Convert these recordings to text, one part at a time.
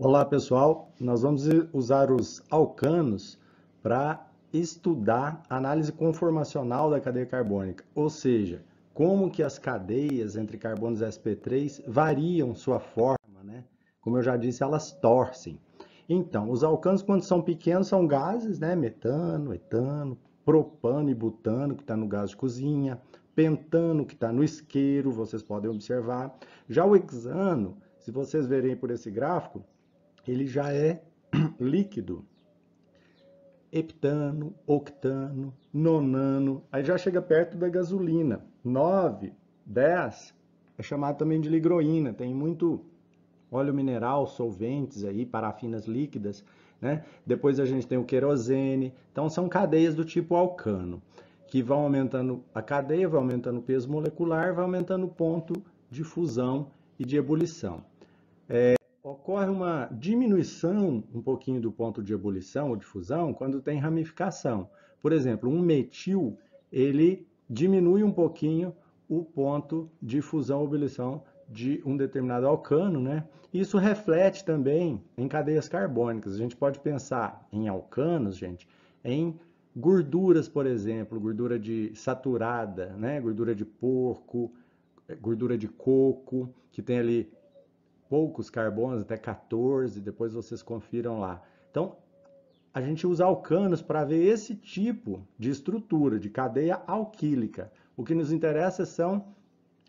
Olá pessoal, nós vamos usar os alcanos para estudar a análise conformacional da cadeia carbônica, ou seja, como que as cadeias entre carbonos sp3 variam sua forma, né? Como eu já disse, elas torcem. Então, os alcanos quando são pequenos são gases, né? Metano, etano, propano e butano, que está no gás de cozinha, pentano, que está no isqueiro, vocês podem observar. Já o hexano, se vocês verem por esse gráfico, ele já é líquido. Heptano, octano, nonano, aí já chega perto da gasolina. 9, 10 é chamado também de ligroína, tem muito óleo mineral, solventes aí, parafinas líquidas, né? Depois a gente tem o querosene, então são cadeias do tipo alcano, que vão aumentando a cadeia, vai aumentando o peso molecular, vai aumentando o ponto de fusão e de ebulição. Ocorre uma diminuição um pouquinho do ponto de ebulição ou de fusão quando tem ramificação. Por exemplo, um metil, ele diminui um pouquinho o ponto de fusão ou ebulição de um determinado alcano, né? Isso reflete também em cadeias carbônicas. A gente pode pensar em alcanos, gente, em gorduras, por exemplo, gordura de saturada, né? Gordura de porco, gordura de coco, que tem ali poucos carbonos, até 14, depois vocês confiram lá. Então, a gente usa alcanos para ver esse tipo de estrutura, de cadeia alquílica. O que nos interessa são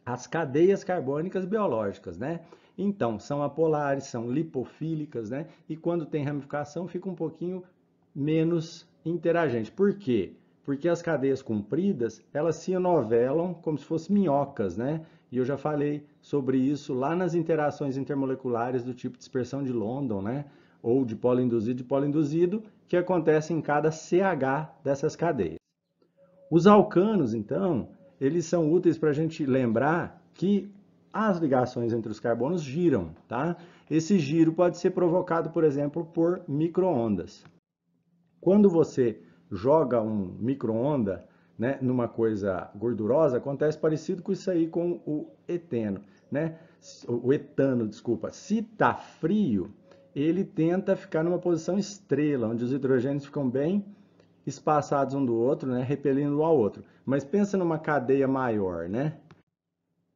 as cadeias carbônicas biológicas, né? Então, são apolares, são lipofílicas, né? E quando tem ramificação, fica um pouquinho menos interagente. Por quê? Porque as cadeias compridas, elas se enovelam como se fossem minhocas, né? E eu já falei sobre isso lá nas interações intermoleculares do tipo dispersão de London, né? Ou de polo induzido e polo induzido, que acontece em cada CH dessas cadeias. Os alcanos, então, eles são úteis para a gente lembrar que as ligações entre os carbonos giram, tá? Esse giro pode ser provocado, por exemplo, por microondas. Quando você joga um micro-onda, né, numa coisa gordurosa, acontece parecido com isso aí com o eteno, né? O etano, desculpa. Se está frio, ele tenta ficar numa posição estrela, onde os hidrogênios ficam bem espaçados um do outro, né, repelindo um ao outro. Mas pensa numa cadeia maior, né?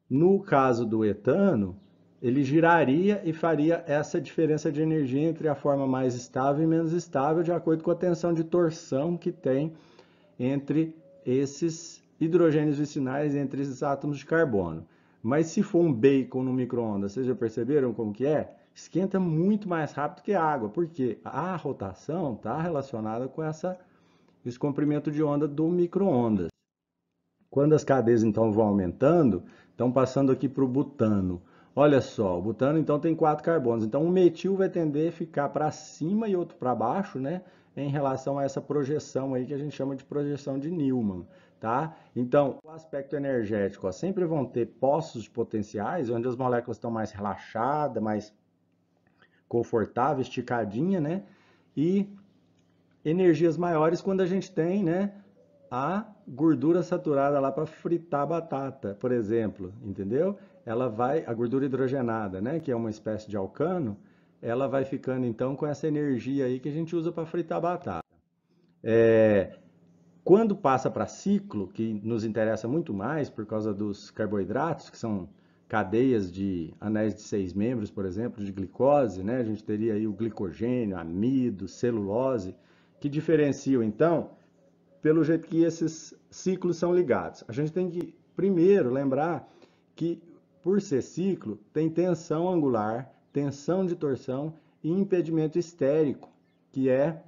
No caso do etano, ele giraria e faria essa diferença de energia entre a forma mais estável e menos estável, de acordo com a tensão de torção que tem entre esses hidrogênios vicinais, entre esses átomos de carbono. Mas se for um bacon no micro-ondas, vocês já perceberam como que é? Esquenta muito mais rápido que a água, porque a rotação está relacionada com esse comprimento de onda do micro-ondas. Quando as cadeias então vão aumentando, estão passando aqui para o butano. Olha só, o butano então tem 4 carbonos. Então o metil vai tender a ficar para cima e outro para baixo, né? Em relação a essa projeção aí que a gente chama de projeção de Newman, tá? Então, o aspecto energético, ó, sempre vão ter poços potenciais, onde as moléculas estão mais relaxadas, mais confortáveis, esticadinha, né? E energias maiores quando a gente tem, né, a gordura saturada lá para fritar a batata, por exemplo, entendeu? Ela vai, a gordura hidrogenada, né, que é uma espécie de alcano, ela vai ficando então com essa energia aí que a gente usa para fritar a batata. É, quando passa para ciclo, que nos interessa muito mais por causa dos carboidratos, que são cadeias de anéis de 6 membros, por exemplo, de glicose, né? A gente teria aí o glicogênio, amido, celulose, que diferenciam então pelo jeito que esses ciclos são ligados. A gente tem que primeiro lembrar que por ser ciclo, tem tensão angular, tensão de torção e impedimento estérico, que é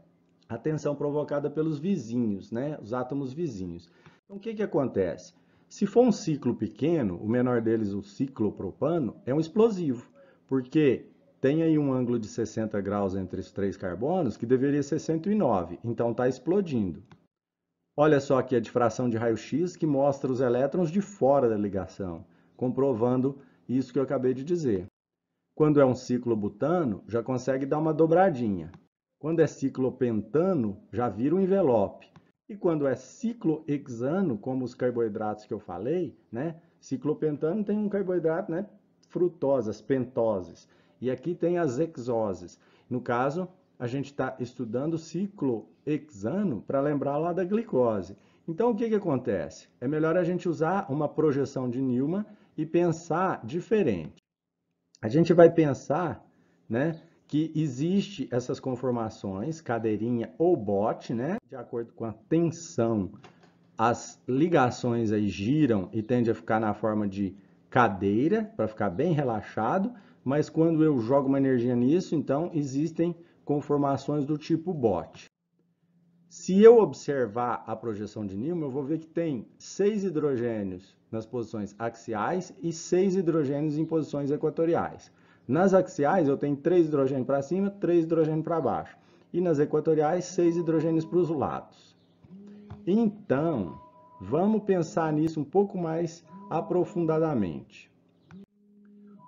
a tensão provocada pelos vizinhos, né? Os átomos vizinhos. Então, o que que acontece? Se for um ciclo pequeno, o menor deles, o ciclopropano, é um explosivo, porque tem aí um ângulo de 60 graus entre os 3 carbonos, que deveria ser 109, então está explodindo. Olha só aqui a difração de raio-x que mostra os elétrons de fora da ligação, comprovando isso que eu acabei de dizer. Quando é um ciclobutano, já consegue dar uma dobradinha. Quando é ciclopentano, já vira um envelope. E quando é ciclohexano, como os carboidratos que eu falei, né? Ciclopentano tem um carboidrato, né? Frutose, as pentoses. E aqui tem as hexoses. No caso, a gente está estudando ciclohexano para lembrar lá da glicose. Então, o que acontece? É melhor a gente usar uma projeção de Newman e pensar diferente. A gente vai pensar, né, que existe essas conformações, cadeirinha ou bote, né, de acordo com a tensão, as ligações aí giram e tende a ficar na forma de cadeira, para ficar bem relaxado, mas quando eu jogo uma energia nisso, então existem conformações do tipo bote. Se eu observar a projeção de Newman, eu vou ver que tem 6 hidrogênios nas posições axiais e 6 hidrogênios em posições equatoriais. Nas axiais, eu tenho 3 hidrogênios para cima, 3 hidrogênios para baixo. E nas equatoriais, 6 hidrogênios para os lados. Então, vamos pensar nisso um pouco mais aprofundadamente.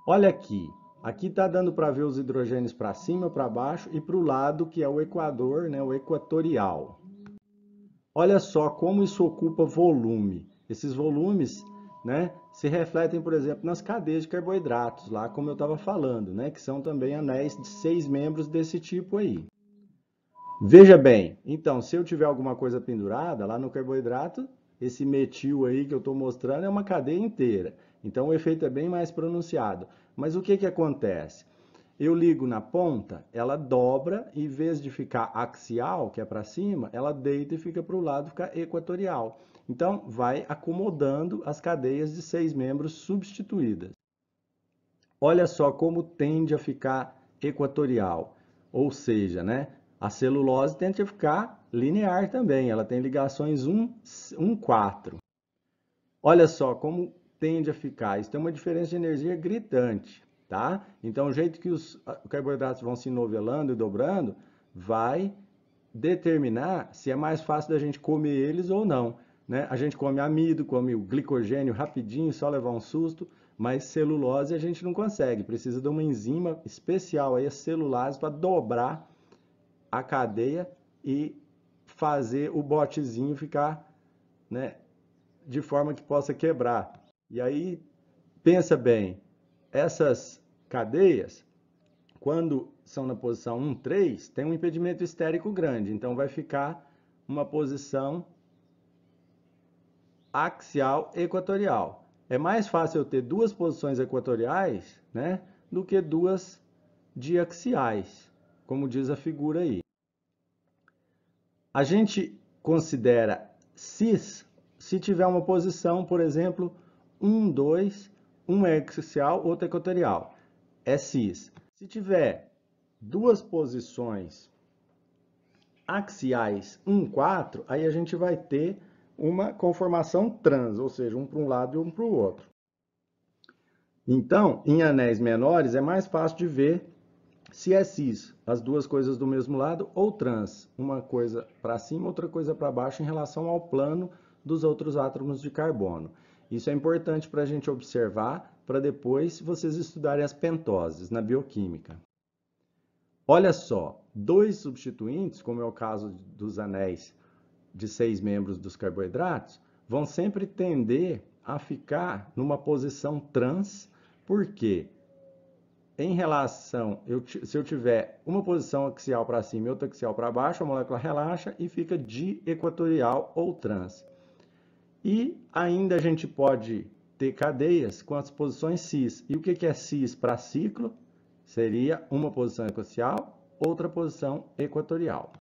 Olha aqui. Aqui está dando para ver os hidrogênios para cima, para baixo e para o lado que é o equador, né, o equatorial. Olha só como isso ocupa volume. Esses volumes, né, se refletem, por exemplo, nas cadeias de carboidratos, lá como eu estava falando, né, que são também anéis de 6 membros desse tipo aí. Veja bem, então, se eu tiver alguma coisa pendurada lá no carboidrato, esse metil aí que eu estou mostrando é uma cadeia inteira. Então, o efeito é bem mais pronunciado. Mas o que acontece? Eu ligo na ponta, ela dobra e em vez de ficar axial, que é para cima, ela deita e fica para o lado, fica equatorial. Então, vai acomodando as cadeias de 6 membros substituídas. Olha só como tende a ficar equatorial, ou seja, né, a celulose tende a ficar linear também, ela tem ligações 1,4. Olha só como tende a ficar, isso tem uma diferença de energia gritante, tá? Então, o jeito que os carboidratos vão se novelando e dobrando vai determinar se é mais fácil da gente comer eles ou não, né? A gente come amido, come o glicogênio rapidinho, só levar um susto, mas celulose a gente não consegue, precisa de uma enzima especial aí, a celulase, para dobrar a cadeia e fazer o botezinho ficar, né, de forma que possa quebrar. E aí, pensa bem, essas cadeias, quando são na posição 1, 3, tem um impedimento estérico grande, então vai ficar uma posição axial equatorial. É mais fácil eu ter duas posições equatoriais, né, do que duas diaxiais, como diz a figura aí. A gente considera cis se tiver uma posição, por exemplo, 1, 2, um é axial, outro é equatorial. É cis. Se tiver duas posições axiais 1, 4, aí a gente vai ter uma conformação trans, ou seja, um para um lado e um para o outro. Então, em anéis menores é mais fácil de ver se é cis, as duas coisas do mesmo lado, ou trans, uma coisa para cima, outra coisa para baixo em relação ao plano dos outros átomos de carbono. Isso é importante para a gente observar, para depois vocês estudarem as pentoses na bioquímica. Olha só, dois substituintes, como é o caso dos anéis de 6 membros dos carboidratos, vão sempre tender a ficar numa posição trans, porque em relação, se eu tiver uma posição axial para cima e outra axial para baixo, a molécula relaxa e fica diequatorial ou trans. E ainda a gente pode ter cadeias com as posições cis. E o que é cis para ciclo? Seria uma posição axial, outra posição equatorial.